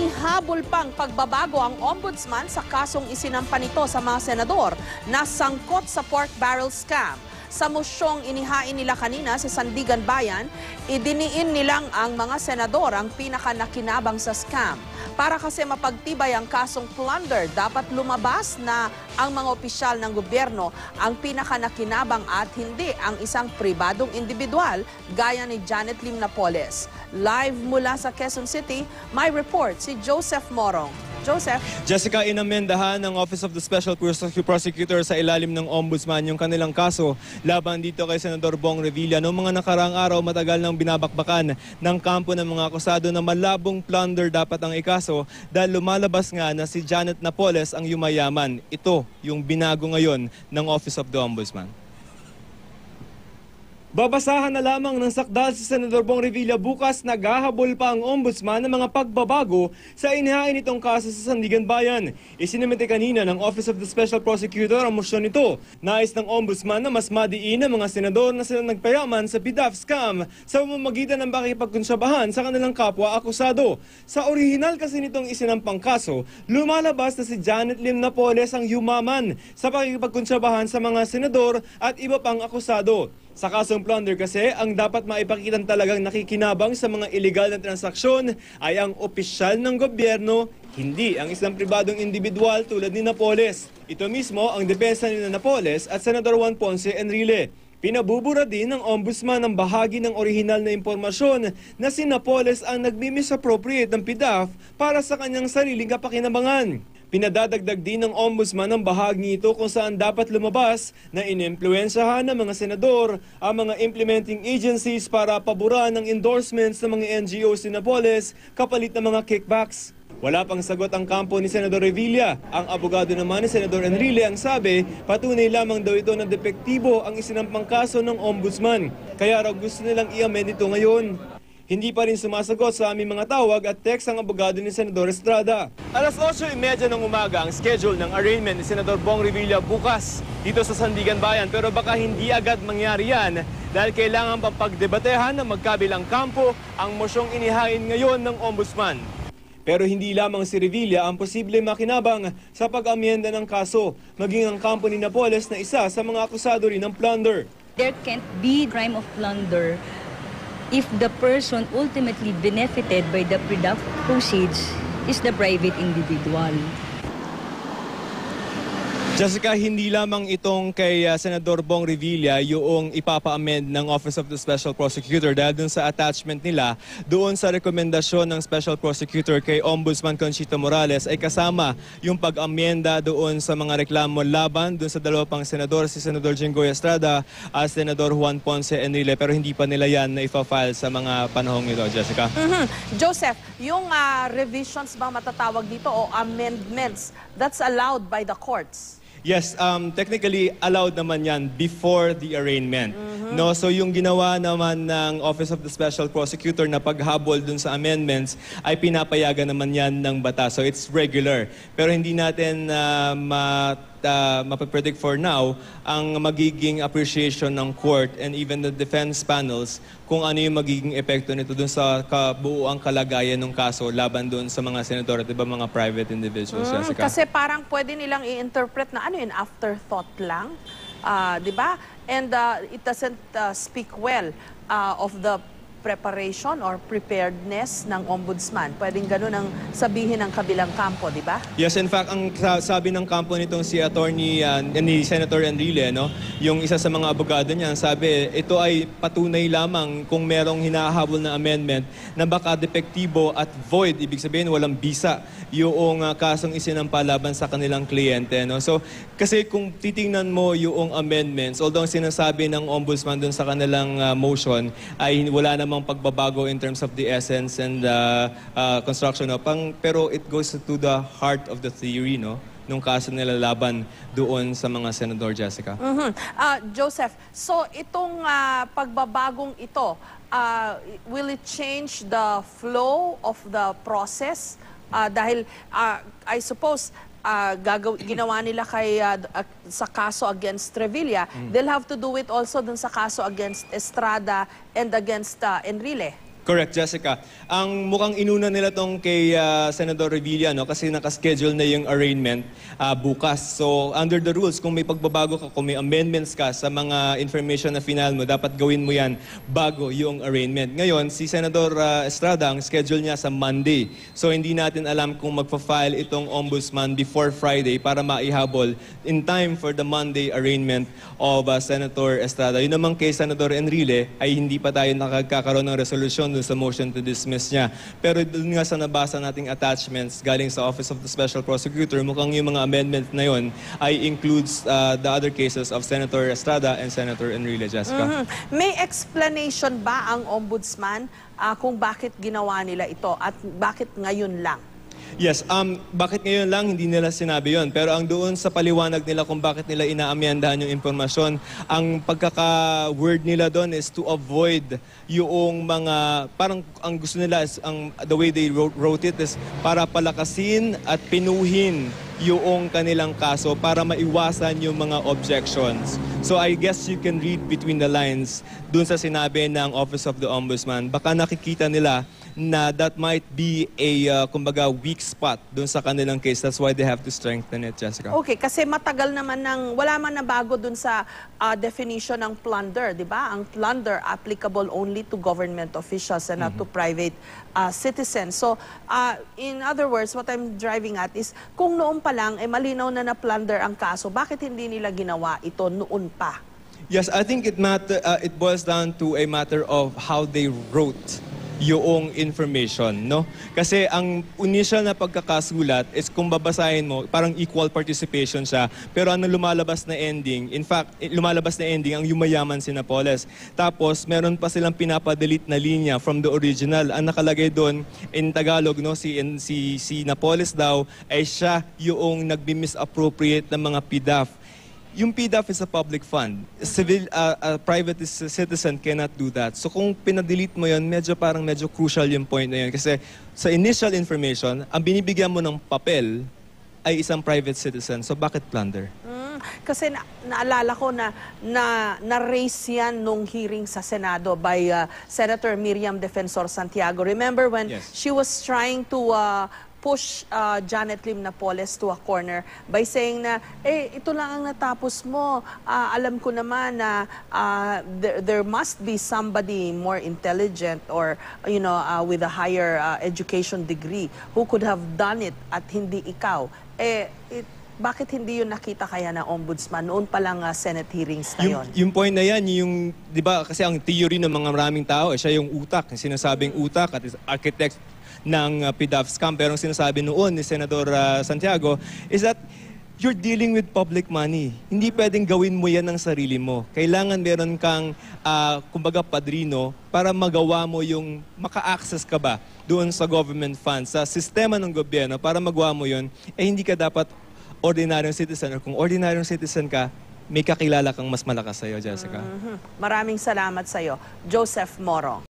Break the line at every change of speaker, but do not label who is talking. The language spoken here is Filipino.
Inihabol pang pagbabago ang ombudsman sa kasong isinampa nito sa mga senador na sangkot sa pork barrel scam. Sa mosyong inihain nila kanina sa Sandigan Bayan, idiniin nilang ang mga senador ang pinakanakinabang sa scam. Para kasi mapagtibay ang kasong plunder, dapat lumabas na ang mga opisyal ng gobyerno ang pinakanakinabang at hindi ang isang pribadong individual gaya ni Janet Lim Napoles. Live mula sa Quezon City, may report si Joseph Morong. Joseph.
Jessica, inamendahan ng Office of the Special Prosecutor sa ilalim ng Ombudsman yung kanilang kaso laban dito kay Senador Bong Revilla. Noong mga nakaraang araw, matagal nang binabakbakan ng kampo ng mga akusado na malabong plunder dapat ang ikaso dahil lumalabas nga na si Janet Napoles ang yumayaman. Ito yung binago ngayon ng Office of the Ombudsman. Babasahan na lamang ng sakdal si Senador Bong Revilla bukas, naghahabol pa ang ombudsman ng mga pagbabago sa inihain itong kaso sa Sandigan Bayan. Isinumite kanina ng Office of the Special Prosecutor ang motion nito. Nais ng ombudsman na mas madiin ang mga senador na sila nagpayaman sa PDAF scam sa pamamagitan ng pakipagkonsabahan sa kanilang kapwa akusado. Sa orihinal kasi nitong isinampang kaso, lumalabas na si Janet Lim Napoles ang yumaman sa pakipagkonsabahan sa mga senador at iba pang akusado. Sa kasong plunder kasi, ang dapat maipakitang talagang nakikinabang sa mga iligal na transaksyon ay ang opisyal ng gobyerno, hindi ang isang pribadong individual tulad ni Napoles. Ito mismo ang depensa ni Napoles at Senador Juan Ponce Enrile. Pinabubura din ng ombudsman ang bahagi ng orihinal na impormasyon na si Napoles ang nagmi-misappropriate ng PDAF para sa kanyang sariling kapakinabangan. Pinadadagdag din ng ombudsman ang bahagi nito kung saan dapat lumabas na inimpluwensyahan ng mga senador ang mga implementing agencies para paboran ng endorsements ng mga NGOs ni Napoles kapalit ng mga kickbacks. Wala pang sagot ang kampo ni Senador Revilla. Ang abogado naman ni Senador Enrile ang sabi, patunay lamang daw ito na depektibo ang isinampang kaso ng ombudsman. Kaya raw gusto nilang i-amend ito ngayon. Hindi pa rin sumasagot sa aming mga tawag at text ang abogado ni Senador Estrada. Alas 8:30 ng umaga ang schedule ng arraignment ni Senador Bong Revilla bukas dito sa Sandigan Bayan. Pero baka hindi agad mangyari yan dahil kailangan pang pagdebatehan ng magkabilang kampo ang mosyong inihain ngayon ng ombudsman. Pero hindi lamang si Revilla ang posible makinabang sa pag-amyenda ng kaso, maging ang kampo ni Napoles na isa sa mga akusado rin ng plunder.
There can't be crime of plunder if the person ultimately benefited by the PDAF proceeds is the private individual.
Jessica, hindi lamang itong kay Senador Bong Revilla yung ipapa-amend ng Office of the Special Prosecutor dahil dun sa attachment nila, doon sa rekomendasyon ng Special Prosecutor kay Ombudsman Conchita Morales ay kasama yung pag-amenda doon sa mga reklamo laban doon sa dalawa pang senador, si Senador Jinggoy Estrada at Senador Juan Ponce Enrile, pero hindi pa nila yan na ipa-file sa mga panahong ito, Jessica.
Joseph, yung revisions ba matatawag dito o amendments, that's allowed by the courts?
Yes, technically allowed naman yan before the arraignment. No, so yung ginawa naman ng Office of the Special Prosecutor na paghabol dun sa amendments ay pinapayagan naman yan ng batas. So it's regular. Pero hindi natin mapapredict for now ang magiging appreciation ng court and even the defense panels kung ano yung magiging epekto nito dun sa kabuuang kalagayan ng kaso laban dun sa mga senador at iba mga private individuals. Jessica.
Kasi parang pwede nilang i-interpret na ano yun, afterthought lang, di ba? And it doesn't speak well of the preparation or preparedness ng ombudsman. Pwedeng ganun ang sabihin ng kabilang kampo, di ba?
Yes, in fact, ang sabi ng kampo nitong si attorney ni Senator Enrile, no, yung isa sa mga abogado niya, sabi, ito ay patunay lamang kung merong hinahabol na amendment na baka depektibo at void, ibig sabihin walang bisa yung kasong isinampa laban sa kanilang kliyente. No? So, kasi kung titingnan mo yung amendments, although ang sinasabi ng ombudsman dun sa kanilang motion ay wala namang pagbabago in terms of the essence and construction. No? Pero it goes to the heart of the theory, no? Nung kaso nila laban doon sa mga senador, Jessica.
Joseph, so itong pagbabagong ito, will it change the flow of the process? Dahil I suppose ginawa nila kay sa kaso against Revilla, they'll have to do it also dun sa kaso against Estrada and against Enrile.
Correct, Jessica. Ang mukhang inuna nila tong kay Senador Revilla, no? Kasi nakaschedule na yung arraignment bukas. So, under the rules, kung may pagbabago ka, kung may amendments ka sa mga information na final mo, dapat gawin mo yan bago yung arraignment. Ngayon, si Senador Estrada, ang schedule niya sa Monday. So, hindi natin alam kung magpa-file itong ombudsman before Friday para maihabol in time for the Monday arraignment of Senator Estrada. Yun naman kay Senador Enrile ay hindi pa tayo nakagkakaroon ng resolusyon dun sa motion to dismiss niya. Pero dun nga sa nabasa nating attachments galing sa Office of the Special Prosecutor, mukhang yung mga amendments na yun ay includes the other cases of Senator Estrada and Senator Enrile, Jessica.
May explanation ba ang ombudsman kung bakit ginawa nila ito at bakit ngayon lang?
Yes, bakit ngayon lang hindi nila sinabi yon. Pero ang doon sa paliwanag nila kung bakit nila inaamyandahan yung impormasyon, ang pagkaka-word nila doon is to avoid yung mga, parang ang gusto nila is, the way they wrote it is para palakasin at pinuhin yung kanilang kaso para maiwasan yung mga objections. So I guess you can read between the lines dun sa sinabi ng Office of the Ombudsman. Baka nakikita nila na that might be a, kumbaga, weak spot dun sa kanilang case. That's why they have to strengthen it, Jessica.
Okay, kasi matagal naman wala man na bago dun sa definition ng plunder, di ba? Ang plunder applicable only to government officials and not to private citizens. So, in other words, what I'm driving at is, kung noon pa lang, malinaw na plunder ang kaso, bakit hindi nila ginawa ito noon pa?
Yes, I think it boils down to a matter of how they wrote yung information, no? Kasi ang initial na pagkakasulat is kung babasahin mo, parang equal participation siya. Pero ano lumalabas na ending, in fact, lumalabas na ending ang yumayaman si Napoles. Tapos, meron pa silang pinapadelete na linya from the original. Ang nakalagay doon, in Tagalog, no, si Napoles daw ay siya yung nagbi-misappropriate ng mga PDAF. Yung PDAF is a public fund. A private citizen cannot do that. So kung pinadelete mo yun, medyo crucial yung point na yun. Kasi sa initial information, ang binibigyan mo ng papel ay isang private citizen. So bakit plunder?
Kasi naalala ko na-raise yan nung hearing sa Senado by Senator Miriam Defensor Santiago. Remember when she was trying to push Janet Lim Napoles to a corner by saying na, ito lang ang natapos mo. Alam ko naman na there must be somebody more intelligent or, with a higher education degree who could have done it at hindi ikaw. Bakit hindi yun nakita kaya ng ombudsman noon pa lang Senate hearings na yun?
Yung point na yan, di ba, kasi ang theory ng mga maraming tao, siya yung utak, sinasabing utak at architect ng PDAF scam. Pero ang sinasabi noon ni Senador Santiago is that you're dealing with public money. Hindi pwedeng gawin mo yan ng sarili mo. Kailangan meron kang, kumbaga, padrino para magawa mo yung maka-access ka ba doon sa government funds, sa sistema ng gobyerno para magawa mo yun, hindi ka dapat ordinaryong citizen. Or kung ordinaryong citizen ka, may kakilala kang mas malakas sa'yo, Jessica.
Maraming salamat sa'yo, Joseph Moro.